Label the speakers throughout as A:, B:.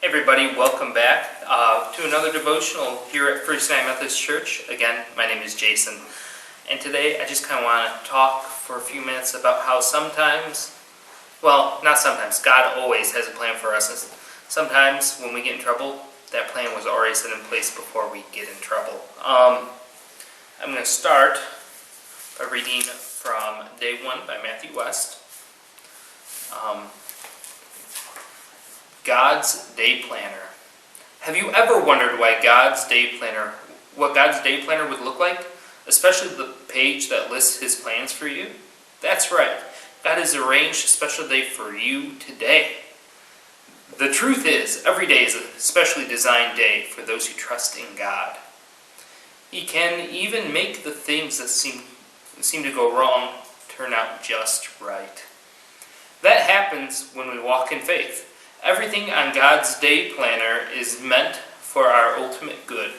A: Hey everybody, welcome back to another devotional here at First United Methodist Church. Again, my name is Jason, and today I just kind of want to talk for a few minutes about how sometimes, well, not sometimes, God always has a plan for us. And sometimes when we get in trouble, that plan was already set in place before we get in trouble. I'm going to start by reading from Day 1 by Matthew West. God's Day Planner. Have you ever wondered what God's day planner would look like? Especially the page that lists his plans for you? That's right. God has arranged a special day for you today. The truth is, every day is a specially designed day for those who trust in God. He can even make the things that seem to go wrong turn out just right. That happens when we walk in faith. Everything on God's day planner is meant for our ultimate good,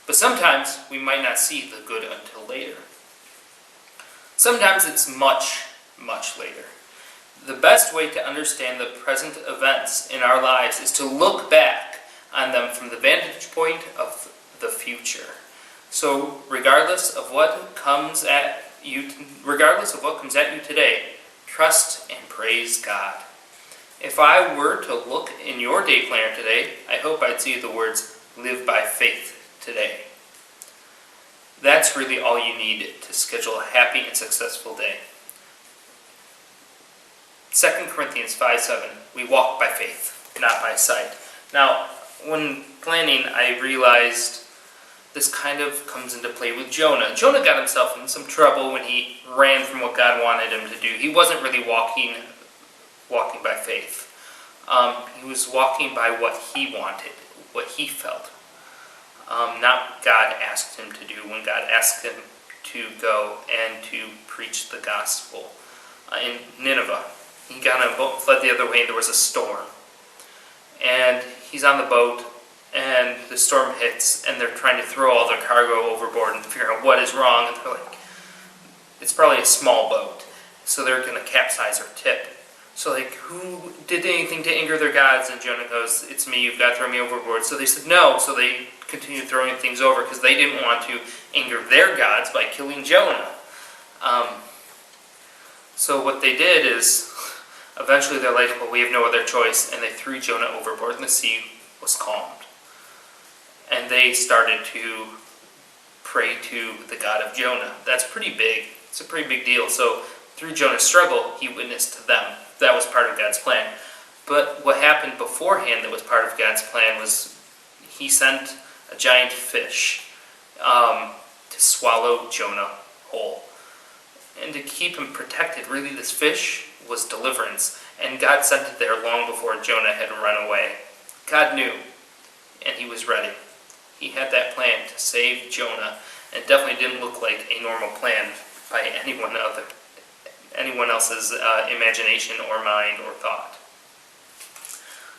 A: but sometimes we might not see the good until later. Sometimes it's much, much later. The best way to understand the present events in our lives is to look back on them from the vantage point of the future. So regardless of what comes at you today, trust and praise God. If I were to look in your day planner today, I hope I'd see the words, live by faith today. That's really all you need to schedule a happy and successful day. 2 Corinthians 5:7, we walk by faith, not by sight. Now, when planning, I realized this kind of comes into play with Jonah. Jonah got himself in some trouble when he ran from what God wanted him to do. He wasn't really walking by faith. He was walking by what he wanted, what he felt. Not what God asked him to do when God asked him to go and to preach the gospel. In Nineveh, he got on a boat, fled the other way, and there was a storm. And he's on the boat, and the storm hits, and they're trying to throw all their cargo overboard and figure out what is wrong. And they're like, it's probably a small boat, so they're going to capsize or tip. So who did anything to anger their gods? And Jonah goes, it's me, you've got to throw me overboard. So they said no, so they continued throwing things over because they didn't want to anger their gods by killing Jonah. So what they did is, eventually they're like, well, we have no other choice, and they threw Jonah overboard, and the sea was calmed. And they started to pray to the God of Jonah. That's pretty big. It's a pretty big deal. So through Jonah's struggle, he witnessed to them. That was part of God's plan. But what happened beforehand that was part of God's plan was he sent a giant fish to swallow Jonah whole. And to keep him protected, really this fish was deliverance. And God sent it there long before Jonah had run away. God knew, and he was ready. He had that plan to save Jonah, and it definitely didn't look like a normal plan by anyone else's imagination or mind or thought.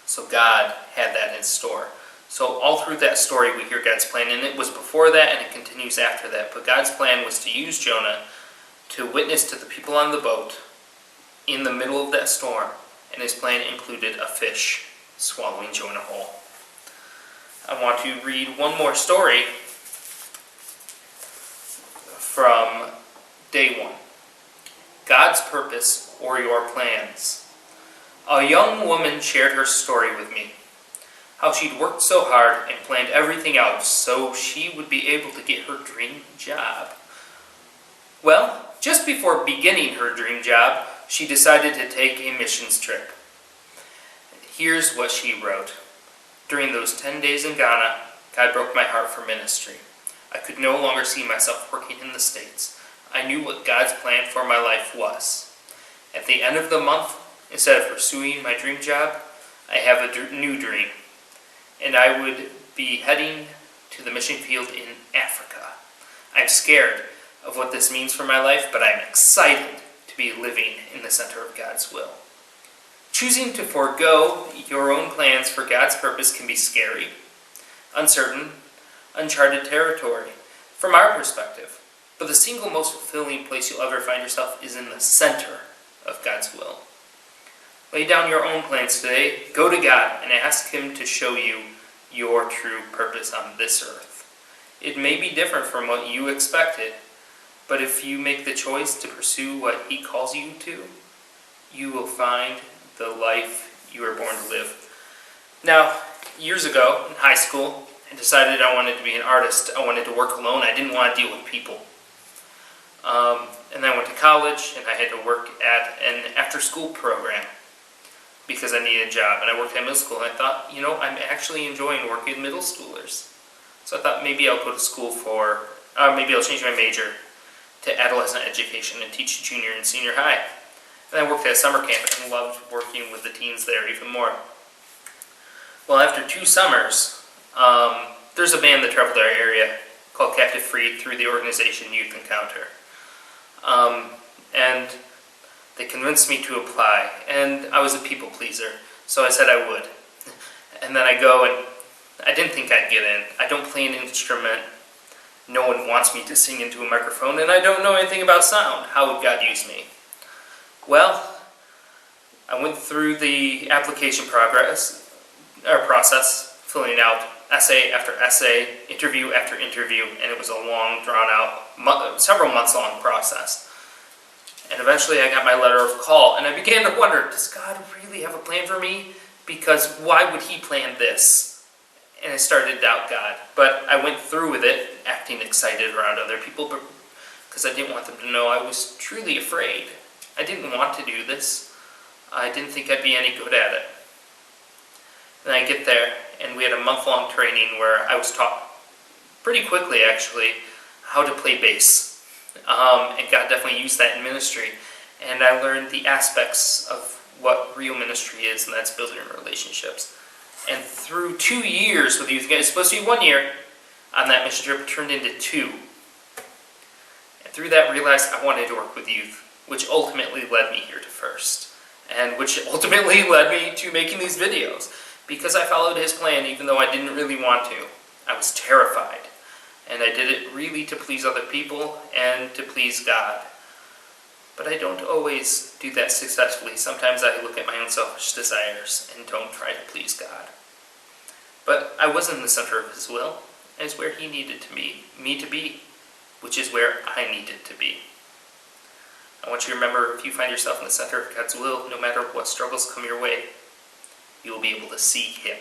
A: So God had that in store. So all through that story we hear God's plan, and it was before that and it continues after that. But God's plan was to use Jonah to witness to the people on the boat in the middle of that storm, and his plan included a fish swallowing Jonah whole. I want to read one more story from Day 1. God's purpose or your plans. A young woman shared her story with me. How she'd worked so hard and planned everything out so she would be able to get her dream job. Well, just before beginning her dream job, she decided to take a missions trip. Here's what she wrote. During those 10 days in Ghana, God broke my heart for ministry. I could no longer see myself working in the States. I knew what God's plan for my life was. At the end of the month, instead of pursuing my dream job, I have a new dream. And I would be heading to the mission field in Africa. I'm scared of what this means for my life, but I'm excited to be living in the center of God's will. Choosing to forego your own plans for God's purpose can be scary, uncertain, uncharted territory from our perspective. But the single most fulfilling place you'll ever find yourself is in the center of God's will. Lay down your own plans today, go to God, and ask Him to show you your true purpose on this earth. It may be different from what you expected, but if you make the choice to pursue what He calls you to, you will find the life you were born to live. Now, years ago in high school, I decided I wanted to be an artist. I wanted to work alone. I didn't want to deal with people. And then I went to college, and I had to work at an after-school program because I needed a job. And I worked at middle school, and I thought, I'm actually enjoying working with middle schoolers. So I thought maybe I'll go to school maybe I'll change my major to adolescent education and teach junior and senior high. And I worked at a summer camp and loved working with the teens there even more. Well, after 2 summers, there's a band that traveled our area called Captive Freed through the organization Youth Encounter. And they convinced me to apply, and I was a people pleaser, so I said I would. And then I go, and I didn't think I'd get in. I don't play an instrument. No one wants me to sing into a microphone, and I don't know anything about sound. How would God use me? Well, I went through the application process, filling out essay after essay, interview after interview, and it was a long, drawn-out, several months long process. And eventually I got my letter of call, and I began to wonder, does God really have a plan for me? Because why would He plan this? And I started to doubt God. But I went through with it, acting excited around other people, because I didn't want them to know I was truly afraid. I didn't want to do this. I didn't think I'd be any good at it. And I get there, and we had a month-long training where I was taught pretty quickly, actually, how to play bass. And God definitely used that in ministry. And I learned the aspects of what real ministry is, and that's building relationships. And through 2 years with youth, it's supposed to be 1 year on that mission trip, it turned into 2. And through that, I realized I wanted to work with youth, which ultimately led me here to First. And which ultimately led me to making these videos. Because I followed His plan, even though I didn't really want to. I was terrified. And I did it really to please other people and to please God. But I don't always do that successfully. Sometimes I look at my own selfish desires and don't try to please God. But I was in the center of His will, and it's where He needed me to be, which is where I needed to be. I want you to remember, if you find yourself in the center of God's will, no matter what struggles come your way, you will be able to see Him.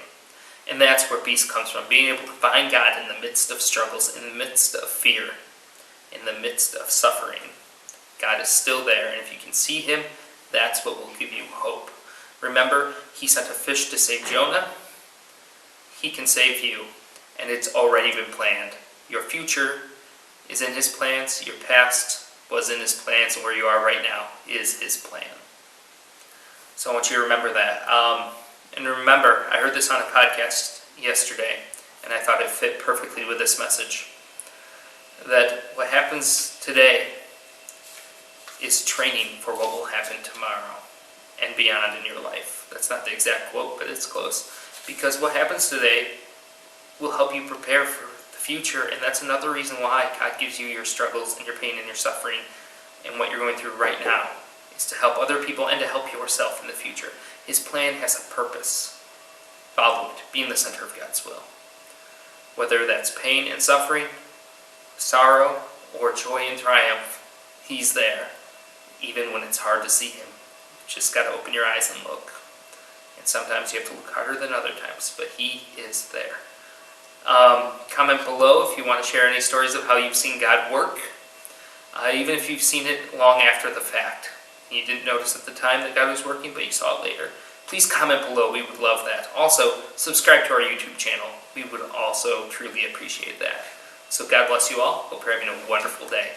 A: And that's where peace comes from, being able to find God in the midst of struggles, in the midst of fear, in the midst of suffering. God is still there, and if you can see Him, that's what will give you hope. Remember, He sent a fish to save Jonah. He can save you, and it's already been planned. Your future is in His plans, your past was in His plans, and where you are right now is His plan. So I want you to remember that. And remember, I heard this on a podcast yesterday, and I thought it fit perfectly with this message. That what happens today is training for what will happen tomorrow and beyond in your life. That's not the exact quote, but it's close. Because what happens today will help you prepare for the future, and that's another reason why God gives you your struggles and your pain and your suffering and what you're going through right now, is to help other people and to help yourself in the future. His plan has a purpose. Follow it. Be in the center of God's will. Whether that's pain and suffering, sorrow, or joy and triumph, He's there, even when it's hard to see Him. You just got to open your eyes and look. And sometimes you have to look harder than other times, but He is there. Comment below if you want to share any stories of how you've seen God work, even if you've seen it long after the fact. You didn't notice at the time that God was working, but you saw it later. Please comment below. We would love that. Also, subscribe to our YouTube channel. We would also truly appreciate that. So God bless you all. Hope you're having a wonderful day.